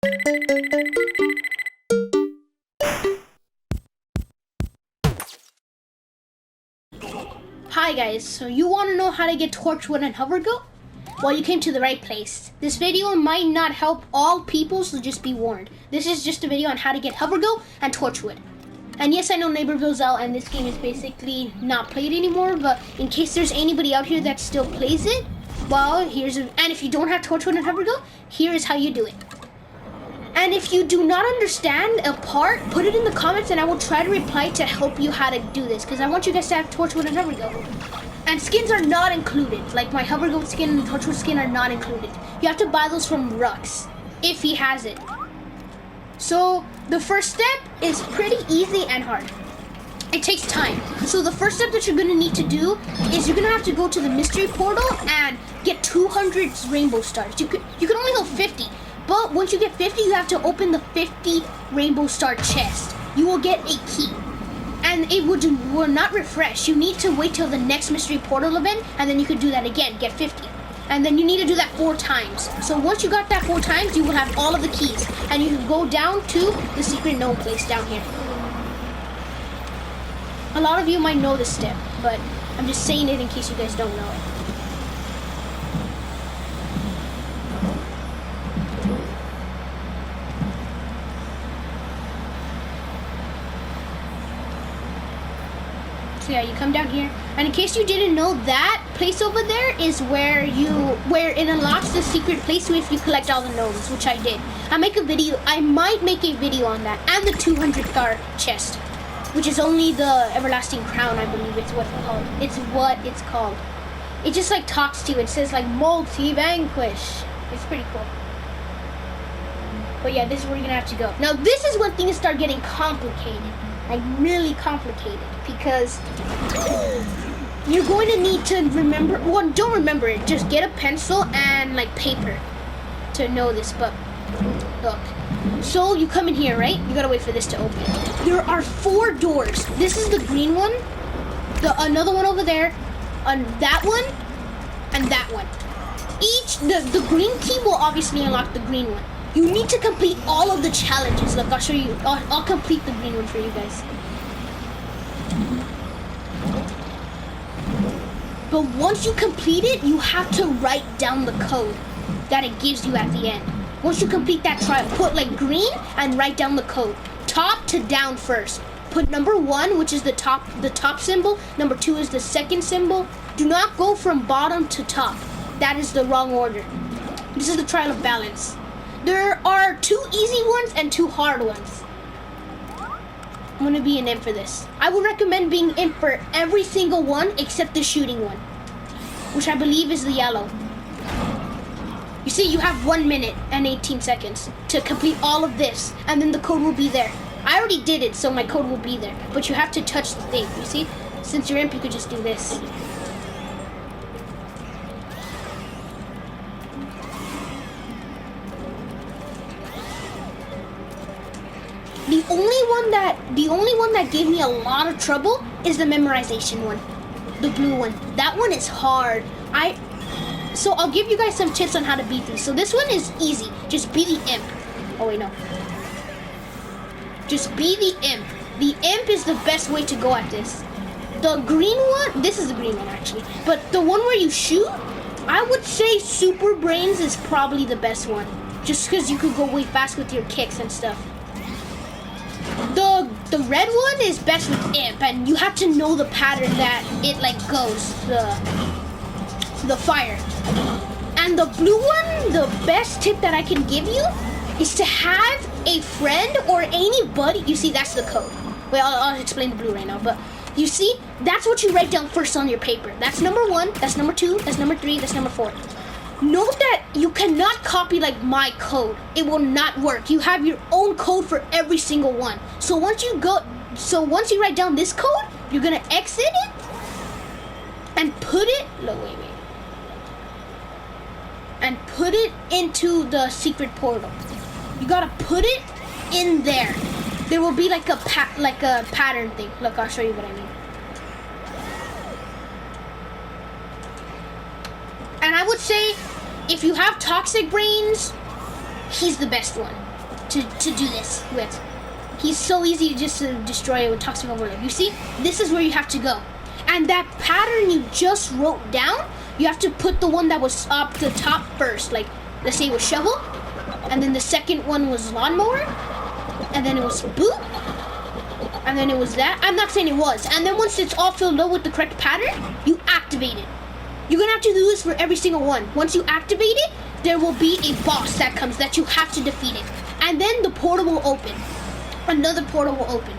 Hi guys, so you want to know how to get Torchwood and Hovergoat? Well, you came to the right place. This video might not help all people, so just be warned. This is just a video on how to get Hovergoat and Torchwood. And yes, I know Neighborville's out and this game is basically not played anymore, but in case there's anybody out here that still plays it, well, and if you don't have Torchwood and Hovergoat, here is how you do it. And if you do not understand a part, put it in the comments and I will try to reply to help you how to do this, because I want you guys to have Torchwood and Hovergoat. And skins are not included. Like my Hovergoat skin and the Torchwood skin are not included. You have to buy those from Rux, if he has it. So the first step is pretty easy and hard. It takes time. So the first step that you're gonna need to do is you're gonna have to go to the mystery portal and get 200 rainbow stars. You can only go 50. But once you get 50, you have to open the 50 rainbow star chest. You will get a key. And it will not refresh. You need to wait till the next mystery portal event, and then you can do that again, get 50. And then you need to do that 4 times. So once you got that 4 times, you will have all of the keys. And you can go down to the secret gnome place down here. A lot of you might know this step, but I'm just saying it in case you guys don't know it. So yeah, you come down here, and in case you didn't know, that place over there is where it unlocks the secret place if you collect all the gnomes, which I did. I might make a video on that, and the 200 star chest, which is only the everlasting crown, I believe it's what it's called. It's what it's called. It just like talks to you. It says like multi-vanquish. It's pretty cool. But yeah, this is where you're gonna have to go. Now this is when things start getting complicated. Like really complicated, because you're going to need to remember, well, don't remember it, just get a pencil and like paper to know this. But look, so you come in here, right? You gotta wait for this to open. There are 4 doors. This is the green one, another one over there, that one, and that one. The green key will obviously unlock the green one. You need to complete all of the challenges. Look, I'll show you. I'll complete the green one for you guys. But once you complete it, you have to write down the code that it gives you at the end. Once you complete that trial, put like green and write down the code. Top to down first. Put number 1, which is the top symbol. Number 2 is the second symbol. Do not go from bottom to top. That is the wrong order. This is the trial of balance. There are 2 easy ones and 2 hard ones. I'm gonna be an imp for this. I would recommend being imp for every single one except the shooting one, which I believe is the yellow. You see, you have 1 minute and 18 seconds to complete all of this, and then the code will be there. I already did it, so my code will be there, but you have to touch the thing, you see? Since you're imp, you could just do this. The only one that gave me a lot of trouble is the memorization one, the blue one. That one is hard. So I'll give you guys some tips on how to beat these. So this one is easy. Just be the imp. Oh wait, no. Just be the imp. The imp is the best way to go at this. The green one, this is the green one actually, but the one where you shoot, I would say Super Brains is probably the best one, just because you could go way fast with your kicks and stuff. The red one is best with imp, and you have to know the pattern that it like goes, the fire. And the blue one, the best tip that I can give you is to have a friend or anybody. You see, that's the code. Wait, I'll explain the blue right now, but you see, that's what you write down first on your paper. That's number 1, that's number 2, that's number 3, that's number 4. Note that you cannot copy like my code. It will not work. You have your own code for every single one. So once you write down this code, you're gonna exit it and put it, and put it into the secret portal. You gotta put it in there. There will be like a pattern thing. Look, I'll show you what I mean. And I would say, if you have toxic brains, he's the best one to do this with. He's so easy just to destroy it with Toxic Overload. You see, this is where you have to go. And that pattern you just wrote down, you have to put the one that was up the top first. Like, let's say it was shovel, and then the second one was lawnmower, and then it was boot, and then it was that. I'm not saying it was. And then once it's all filled up with the correct pattern, you activate it. You're gonna have to do this for every single one. Once you activate it, there will be a boss that comes that you have to defeat it. And then the portal will open. Another portal will open.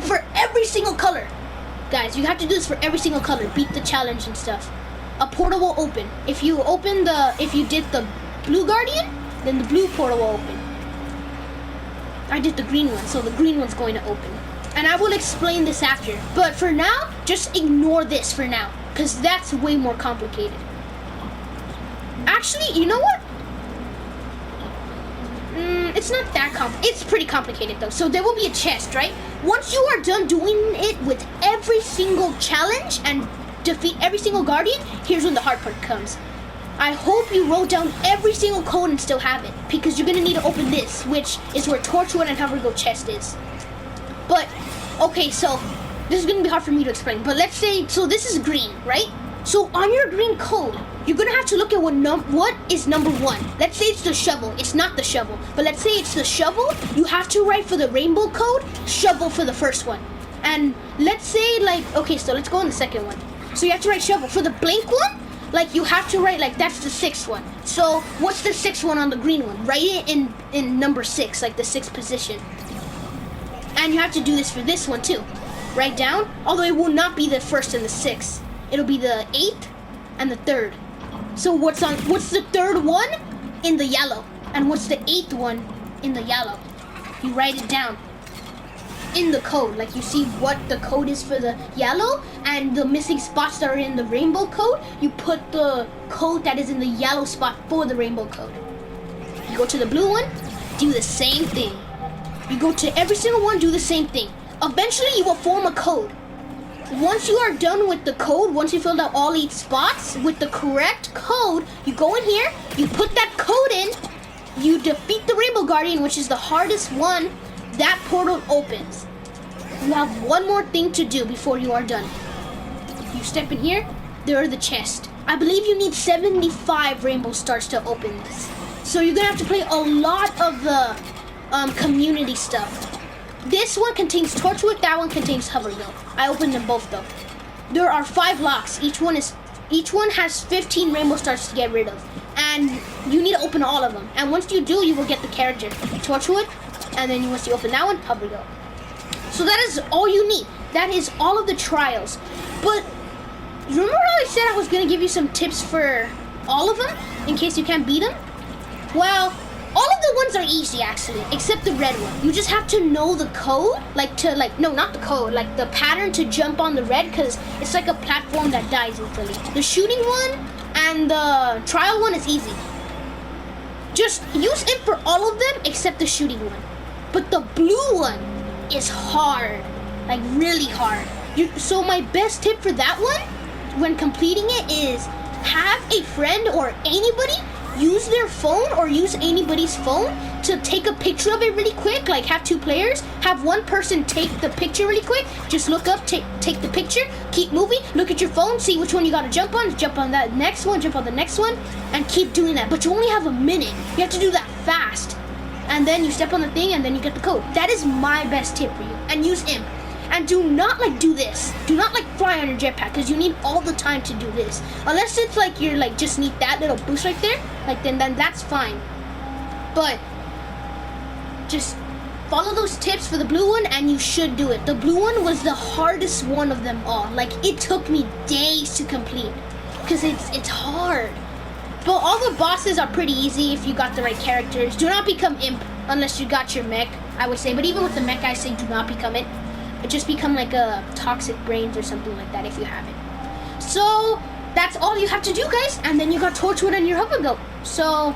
For every single color. Guys, you have to do this for every single color. Beat the challenge and stuff. A portal will open. If you did the blue guardian, then the blue portal will open. I did the green one, so the green one's going to open. And I will explain this after. But for now, just ignore this for now, because that's way more complicated. Actually, you know what? It's not that it's pretty complicated though. So there will be a chest, right? Once you are done doing it with every single challenge and defeat every single guardian, here's when the hard part comes. I hope you wrote down every single code and still have it, because you're gonna need to open this, which is where Torchwood and Hovergoat chest is. But, okay, so this is gonna be hard for me to explain, but let's say, so this is green, right? So on your green code, you're gonna have to look at what is number 1. Let's say it's the shovel. It's not the shovel, but let's say it's the shovel. You have to write for the rainbow code, shovel for the first one. And let's say like, okay, so let's go on the second one. So you have to write shovel. For the blank one, like you have to write like that's the 6th one. So what's the 6th one on the green one? Write it in number 6, like the 6th position. And you have to do this for this one too. Write down, although it will not be the 1st and the 6th. It'll be the 8th and the 3rd. So what's the 3rd one? In the yellow. And what's the 8th one? In the yellow. You write it down in the code. Like you see what the code is for the yellow, and the missing spots that are in the rainbow code, you put the code that is in the yellow spot for the rainbow code. You go to the blue one, do the same thing. You go to every single one, do the same thing. Eventually you will form a code. Once you are done with the code, once you filled out all 8 spots with the correct code, you go in here, you put that code in, you defeat the Rainbow Guardian, which is the hardest one, that portal opens. You have one more thing to do before you are done. You step in here, there are the chests. I believe you need 75 rainbow stars to open this. So you're gonna have to play a lot of the community stuff. This one contains Torchwood, that one contains Hovergoat. I opened them both though. There are 5 locks. Each one has 15 rainbow stars to get rid of. And you need to open all of them. And once you do, you will get the character Torchwood. And then once you open that one, Hovergoat. So that is all you need. That is all of the trials. But remember how I said I was going to give you some tips for all of them? In case you can't beat them? Well, all of the ones are easy actually, except the red one. You just have to know the code, no, not the code, like the pattern to jump on the red, because it's like a platform that dies instantly. The shooting one and the trial one is easy. Just use it for all of them except the shooting one. But the blue one is hard, like really hard. So my best tip for that one, when completing it, is have a friend or anybody use their phone or use anybody's phone to take a picture of it really quick. Like have 2 players, have one person take the picture really quick, just look up, take the picture, keep moving, look at your phone, see which one you gotta jump on that next one, jump on the next one, and keep doing that. But you only have a minute. You have to do that fast. And then you step on the thing and then you get the code. That is my best tip for you. And use imp. And do not do this. Do not fly on your jetpack, because you need all the time to do this. Unless it's you're just need that little boost right there, then that's fine. But just follow those tips for the blue one and you should do it. The blue one was the hardest one of them all. It took me days to complete, because it's hard. But all the bosses are pretty easy if you got the right characters. Do not become imp unless you got your mech, I would say. But even with the mech, I say do not become it. Just become a toxic brains or something like that if you have it. So that's all you have to do, guys. And then you got Torchwood and your Hovergoat. So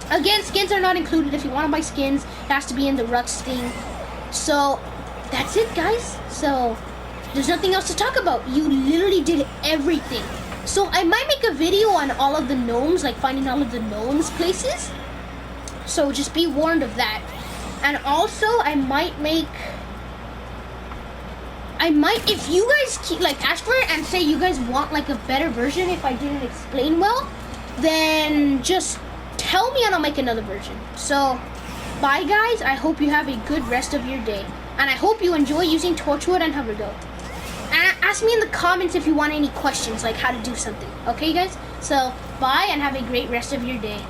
again, skins are not included. If you want to buy skins, it has to be in the Rux thing. So that's it, guys. So there's nothing else to talk about. You literally did everything. So I might make a video on all of the gnomes, finding all of the gnomes places. So just be warned of that. And also, if you guys keep, like, ask for it and say you guys want, like, a better version if I didn't explain well, then just tell me and I'll make another version. So, bye guys. I hope you have a good rest of your day. And I hope you enjoy using Torchwood and Hovergoat. And ask me in the comments if you want any questions, like how to do something. Okay, guys? So, bye and have a great rest of your day.